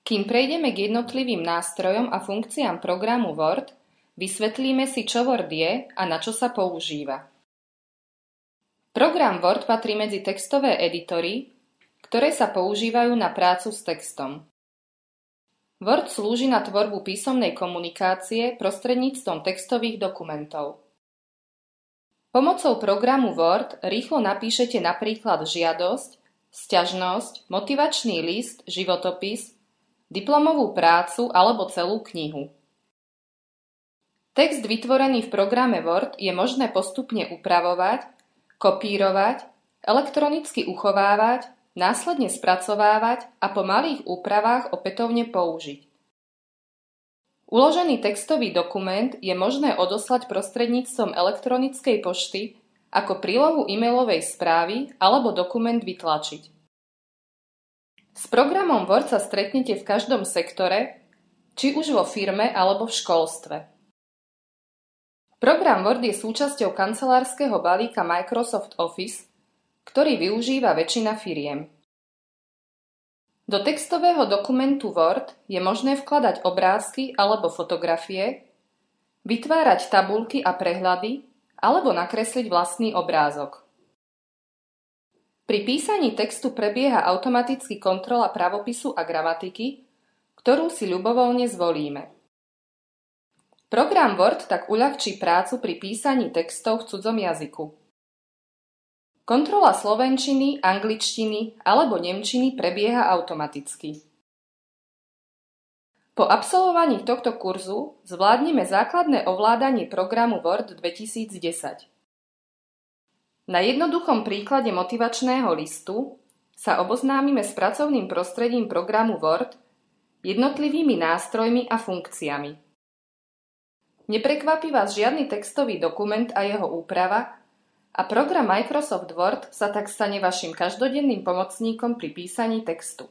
Kým prejdeme k jednotlivým nástrojom a funkciám programu Word, vysvetlíme si, čo Word je a na čo sa používa. Program Word patrí medzi textové editory, ktoré sa používajú na prácu s textom. Word slúži na tvorbu písomnej komunikácie prostredníctvom textových dokumentov. Pomocou programu Word rýchlo napíšete napríklad žiadosť, sťažnosť, motivačný list, životopis, diplomovú prácu alebo celú knihu. Text vytvorený v programe Word je možné postupne upravovať, kopírovať, elektronicky uchovávať, následne spracovávať a po malých úpravách opätovne použiť. Uložený textový dokument je možné odoslať prostredníctvom elektronickej pošty ako prílohu e-mailovej správy alebo dokument vytlačiť. S programom Word sa stretnete v každom sektore, či už vo firme alebo v školstve. Program Word je súčasťou kancelárskeho balíka Microsoft Office, ktorý využíva väčšina firiem. Do textového dokumentu Word je možné vkladať obrázky alebo fotografie, vytvárať tabuľky a prehľady alebo nakresliť vlastný obrázok. Pri písaní textu prebieha automaticky kontrola pravopisu a gramatiky, ktorú si ľubovoľne zvolíme. Program Word tak uľahčí prácu pri písaní textov v cudzom jazyku. Kontrola slovenčiny, angličtiny alebo nemčiny prebieha automaticky. Po absolvovaní tohto kurzu zvládneme základné ovládanie programu Word 2010. Na jednoduchom príklade motivačného listu sa oboznámime s pracovným prostredím programu Word, jednotlivými nástrojmi a funkciami. Neprekvapí vás žiadny textový dokument a jeho úprava a program Microsoft Word sa tak stane vašim každodenným pomocníkom pri písaní textu.